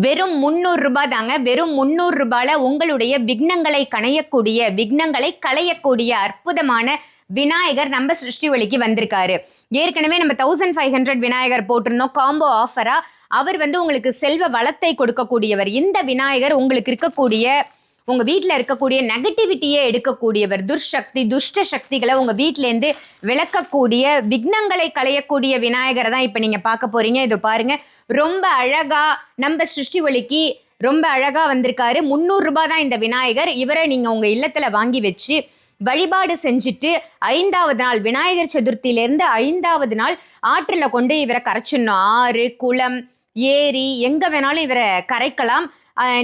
வெறும் 300 ரூபாய் தாங்க. வெறும் 300 ரூபாயில உங்களுடைய விக்னங்களை களையக்கூடிய அற்புதமான விநாயகர் நம்ம சிருஷ்டி ஒளிக்கு வந்திருக்காரு. ஏற்கனவே நம்ம 1500 விநாயகர் போட்டிருந்தோம் காம்போ ஆஃபரா. அவர் உங்களுக்கு செல்வ வளத்தை கொடுக்கக்கூடியவர். இந்த விநாயகர் உங்களுக்கு இருக்கக்கூடிய உங்க வீட்டில் இருக்கக்கூடிய நெகட்டிவிட்டியை எடுக்கக்கூடியவர். துர்சக்தி துஷ்ட சக்திகளை உங்க வீட்டிலேருந்து விளக்கக்கூடிய விக்னங்களை களையக்கூடிய விநாயகரை தான் இப்போ நீங்க பார்க்க போறீங்க. இது பாருங்க, ரொம்ப அழகா நம்ம சிருஷ்டி ஒளிக்கு ரொம்ப அழகா வந்திருக்காரு. 300 ரூபாய் தான் இந்த விநாயகர். இவரை நீங்க உங்க இல்லத்துல வாங்கி வச்சு வழிபாடு செஞ்சுட்டு 5வது நாள் விநாயகர் சதுர்த்தியிலேருந்து 5வது நாள் ஆற்றில் கொண்டு இவரை கரைச்சிடணும். ஆறு, குளம், ஏரி எங்க வேணாலும் இவரை கரைக்கலாம்.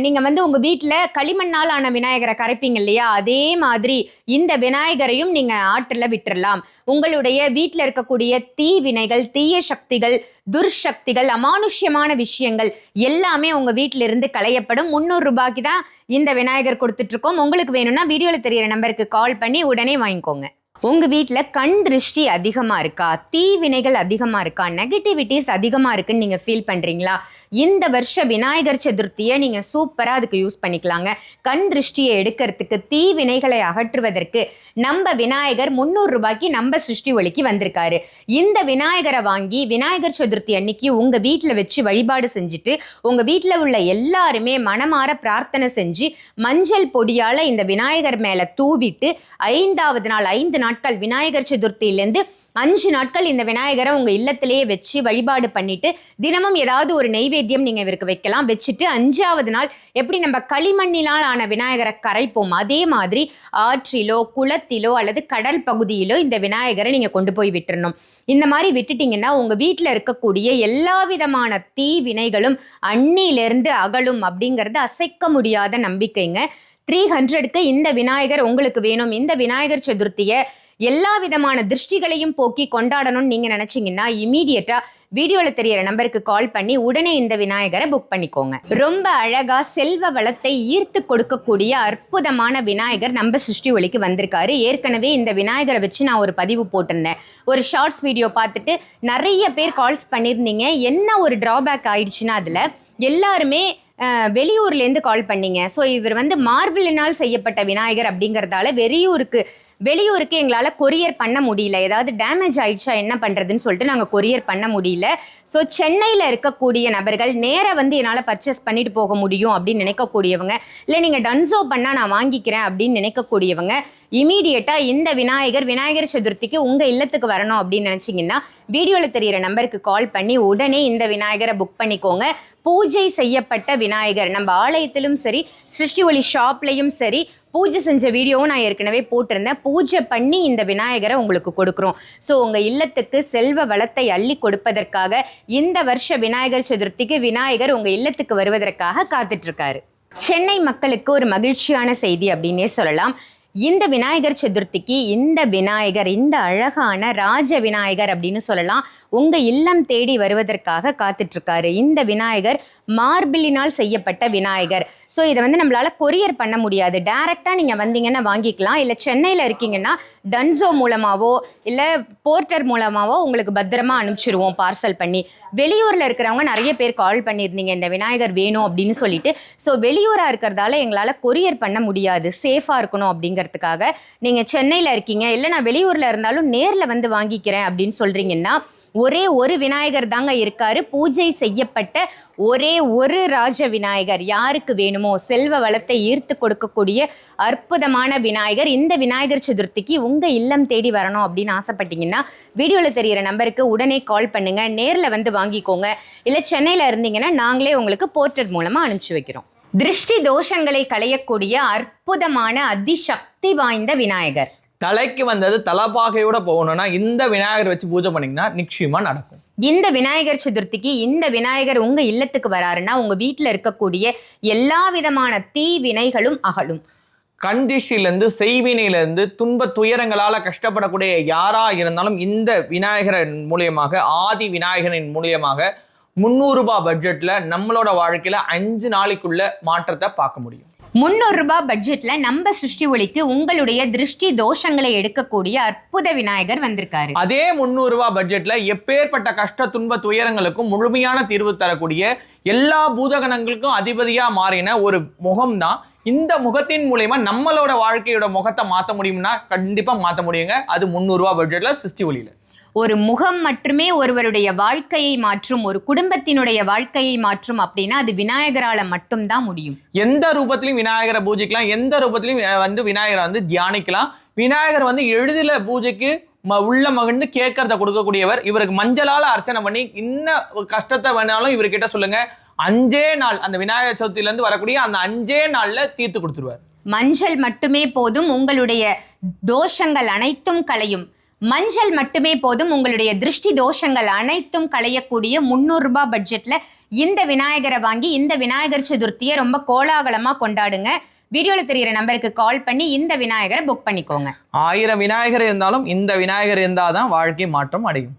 நீங்க உங்க வீட்டுல களிமண்ணால் ஆன விநாயகரை கரைப்பீங்க இல்லையா, அதே மாதிரி இந்த விநாயகரையும் நீங்க ஆற்றுல விட்டுறலாம். உங்களுடைய வீட்டுல இருக்கக்கூடிய தீவினைகள், தீய சக்திகள், துர்சக்திகள், அமானுஷ்யமான விஷயங்கள் எல்லாமே உங்க வீட்டில இருந்து களையப்படும். 300 ரூபாய்க்கு தான் இந்த விநாயகர் கொடுத்துட்டு இருக்கோம். உங்களுக்கு வேணும்னா வீடியோல தெரியிற நம்பருக்கு கால் பண்ணி உடனே வாங்கிக்கோங்க. உங்க வீட்டுல கண் திருஷ்டி அதிகமா இருக்கா, தீவினைகள் அதிகமா இருக்கா, நெகட்டிவிட்டிஸ் அதிகமா இருக்குன்னு நீங்க ஃபீல் பண்றீங்களா? இந்த வருஷ விநாயகர் சதுர்த்தியை நீங்க சூப்பரா அதுக்கு யூஸ் பண்ணிக்கலாங்க. கண் திருஷ்டியை எடுக்கிறதுக்கு, தீவினைகளை அகற்றுவதற்கு நம்ம விநாயகர் 300 ரூபாய்க்கு நம்ம சிருஷ்டி ஒளிக்கு வந்திருக்காரு. இந்த விநாயகரை வாங்கி விநாயகர் சதுர்த்தி அன்னைக்கு உங்க வீட்டுல வச்சு வழிபாடு செஞ்சுட்டு உங்க வீட்டுல உள்ள எல்லாருமே மனமாற பிரார்த்தனை செஞ்சு மஞ்சள் பொடியால இந்த விநாயகர் மேல தூவிட்டு 5வது நாள் 5 நாட்கள் விநாயகர் சதுர்த்தியிலேருந்து 5 நாட்கள் இந்த விநாயகரை உங்க இல்லத்திலேயே வச்சு வழிபாடு பண்ணிட்டு தினமும் ஏதாவது ஒரு நெய்வேத்தியம் நீங்க இவருக்கு வைக்கலாம். வச்சுட்டு 5வது நாள் எப்படி நம்ம களிமண்ணினால் ஆன விநாயகரை கரைப்போம், அதே மாதிரி ஆற்றிலோ குளத்திலோ அல்லது கடல் பகுதியிலோ இந்த விநாயகரை நீங்க கொண்டு போய் விட்டுறணும். இந்த மாதிரி விட்டுட்டீங்கன்னா உங்க வீட்டுல இருக்கக்கூடிய எல்லா விதமான தீ வினைகளும் அன்னிலிருந்து அகலும் அப்படிங்கிறது அசைக்க முடியாத நம்பிக்கைங்க. 300க்கு இந்த விநாயகர் உங்களுக்கு வேணும். இந்த விநாயகர் சதுர்த்தியை எல்லா விதமான திருஷ்டிகளையும் போக்கி கொண்டாடணும்னு நீங்க நினைச்சீங்கன்னா இமீடியட்டா வீடியோல தெரியற நம்பருக்கு கால் பண்ணி உடனே இந்த விநாயகரை புக் பண்ணிக்கோங்க. ரொம்ப அழகா செல்வ வளத்தை ஈர்த்து கொடுக்கக்கூடிய அற்புதமான விநாயகர் நம்ம சிருஷ்டி ஒளிக்கு வந்திருக்காரு. ஏற்கனவே இந்த விநாயகரை வச்சு நான் ஒரு பதிவு போட்டிருந்தேன். ஒரு ஷார்ட்ஸ் வீடியோ பார்த்துட்டு நிறைய பேர் கால்ஸ் பண்ணியிருந்தீங்க. என்ன ஒரு டிராபேக் ஆயிடுச்சுன்னா அதுல எல்லாருமே வெளியூர்லேருந்து கால் பண்ணீங்க. ஸோ இவர் மார்பிளினால் செய்யப்பட்ட விநாயகர் அப்படிங்கிறதால வெளியூருக்கு எங்களால் கொரியர் பண்ண முடியல. ஏதாவது டேமேஜ் ஆயிடுச்சா என்ன பண்ணுறதுன்னு சொல்லிட்டு நாங்கள் கொரியர் பண்ண முடியல. ஸோ சென்னையில் இருக்கக்கூடிய நபர்கள் நேராக என்னால் பர்ச்சேஸ் பண்ணிட்டு போக முடியும் அப்படின்னு நினைக்கக்கூடியவங்க, இல்லை நீங்கள் டன்சோ பண்ணால் நான் வாங்கிக்கிறேன் அப்படின்னு நினைக்கக்கூடியவங்க இமீடியட்டாக இந்த விநாயகர் சதுர்த்திக்கு உங்கள் இல்லத்துக்கு வரணும் அப்படின்னு நினச்சிங்கன்னா வீடியோவில் தெரிகிற நம்பருக்கு கால் பண்ணி உடனே இந்த விநாயகரை புக் பண்ணிக்கோங்க. பூஜை செய்யப்பட்ட விநாயகர் நம்ம ஆலயத்திலும் சரி சிருஷ்டி ஒளி ஷாப்லையும் சரி பூஜை செஞ்ச வீடியோவும் நான் ஏற்கனவே போட்டிருந்தேன். பூஜை பண்ணி இந்த விநாயகரை உங்களுக்கு கொடுக்குறோம். ஸோ உங்கள் இல்லத்துக்கு செல்வ வளத்தை அள்ளி கொடுப்பதற்காக இந்த வருஷ விநாயகர் சதுர்த்திக்கு விநாயகர் உங்கள் இல்லத்துக்கு வருவதற்காக காத்துட்ருக்காரு. சென்னை மக்களுக்கு ஒரு மகிழ்ச்சியான செய்தி அப்படின்னே சொல்லலாம். இந்த விநாயகர் சதுர்த்திக்கு இந்த விநாயகர், இந்த அழகான ராஜ விநாயகர் அப்படின்னு சொல்லலாம், உங்க இல்லம் தேடி வருவதற்காக காத்துட்ருக்காரு. இந்த விநாயகர் மார்பிளினால் செய்யப்பட்ட விநாயகர். ஸோ இதை நம்மளால கொரியர் பண்ண முடியாது. டைரெக்டாக நீங்கள் வந்தீங்கன்னா வாங்கிக்கலாம். இல்லை சென்னையில் இருக்கீங்கன்னா டன்சோ மூலமாகவோ இல்லை போர்ட்டர் மூலமாகவோ உங்களுக்கு பத்திரமா அனுப்பிச்சிருவோம் பார்சல் பண்ணி. வெளியூரில் இருக்கிறவங்க நிறைய பேர் கால் பண்ணியிருந்தீங்க இந்த விநாயகர் வேணும் அப்படின்னு சொல்லிட்டு. ஸோ வெளியூராக இருக்கிறதால எங்களால் கொரியர் பண்ண முடியாது, சேஃபாக இருக்கணும் அப்படிங்கிறதுக்காக. நீங்கள் சென்னையில் இருக்கீங்க, இல்லை நான் வெளியூரில் இருந்தாலும் நேரில் வாங்கிக்கிறேன் அப்படின்னு சொல்கிறீங்கன்னா ஒரே ஒரு விநாயகர் தாங்க இருக்காரு. பூஜை செய்யப்பட்ட ஒரே ஒரு ராஜ விநாயகர். யாருக்கு வேணுமோ செல்வ வளத்தை ஈர்த்து கொடுக்கக்கூடிய அற்புதமான விநாயகர். இந்த விநாயகர் சதுர்த்திக்கு உங்க இல்லம் தேடி வரணும் அப்படின்னு ஆசைப்பட்டீங்கன்னா வீடியோவில் தெரிகிற நம்பருக்கு உடனே கால் பண்ணுங்க. நேரில் வாங்கிக்கோங்க. இல்லை சென்னையில் இருந்தீங்கன்னா நாங்களே உங்களுக்கு போர்ட்டர் மூலமாக அனுப்பிச்சி வைக்கிறோம். திருஷ்டி தோஷங்களை களையக்கூடிய அற்புதமான அதிசக்தி வாய்ந்த விநாயகர். தலைக்கு வந்தது தலப்பாகையோட போகணும்னா இந்த விநாயகர் வச்சு பூஜை பண்ணீங்கன்னா நிச்சயமா நடக்கும். இந்த விநாயகர் சதுர்த்திக்கு இந்த விநாயகர் உங்க இல்லத்துக்கு வராருன்னா உங்க வீட்டுல இருக்கக்கூடிய எல்லா விதமான தீ வினைகளும் அகலும். கண்டிஷிலிருந்து செய்வினையிலிருந்து துன்ப துயரங்களால கஷ்டப்படக்கூடிய யாரா இருந்தாலும் இந்த விநாயகரின் மூலியமாக, ஆதி விநாயகரின் மூலியமாக 300 ரூபாய் பட்ஜெட்ல நம்மளோட வாழ்க்கையில 5 நாளைக்குள்ள மாற்றத்தை பார்க்க முடியும். 300 ரூபாய் பட்ஜெட்ல நம்ம சிருஷ்டி ஒளிக்கு உங்களுடைய திருஷ்டி தோஷங்களை எடுக்கக்கூடிய அற்புத விநாயகர் வந்திருக்காரு. அதே 300 ரூபாய் பட்ஜெட்ல எப்பேற்பட்ட கஷ்ட துன்ப துயரங்களுக்கும் முழுமையான தீர்வு தரக்கூடிய எல்லா பூதகணங்களுக்கும் அதிபதியா மாறின ஒரு முகம் தான். இந்த முகத்தின் மூலமா நம்மளோட வாழ்க்கையோட முகத்தை மாற்ற முடியும்னா கண்டிப்பா மாற்ற முடியுங்க. அது 300 ரூபாய் பட்ஜெட்ல சிருஷ்டி ஒளியில. ஒரு முகம் மட்டுமே ஒருவருடைய வாழ்க்கையை மாற்றும், ஒரு குடும்பத்தினுடைய வாழ்க்கையை மாற்றும் அப்படின்னா அது விநாயகரால மட்டும்தான் முடியும். எந்த ரூபத்திலையும் விநாயகரை பூஜிக்கலாம், எந்த ரூபத்திலையும் விநாயகரை தியானிக்கலாம். விநாயகர் எளிதில பூஜைக்கு உள்ள மகிழ்ந்து கேட்கறத கொடுக்கக்கூடியவர். இவருக்கு மஞ்சளால அர்ச்சனை பண்ணி இன்னும் கஷ்டத்தை வேணாலும் இவர்கிட்ட சொல்லுங்க. 5 நாள் அந்த விநாயகர் சதுர்த்தியில இருந்து வரக்கூடிய அந்த 5 நாள்ல தீர்த்து கொடுத்துருவார். மஞ்சள் மட்டுமே போதும், உங்களுடைய தோஷங்கள் அனைத்தும் களையும். மஞ்சள் மட்டுமே போதும், உங்களுடைய திருஷ்டி தோஷங்கள் அனைத்தும் களையக்கூடிய 300 ரூபாய் பட்ஜெட்ல இந்த விநாயகரை வாங்கி இந்த விநாயகர் சதுர்த்தியை ரொம்ப கோலாகலமா கொண்டாடுங்க. வீடியோல தெரிகிற நம்பருக்கு கால் பண்ணி இந்த விநாயகரை புக் பண்ணிக்கோங்க. 1000 விநாயகர் இருந்தாலும் இந்த விநாயகர் இருந்தாதான் வாழ்க்கை மாற்றம் அடையும்.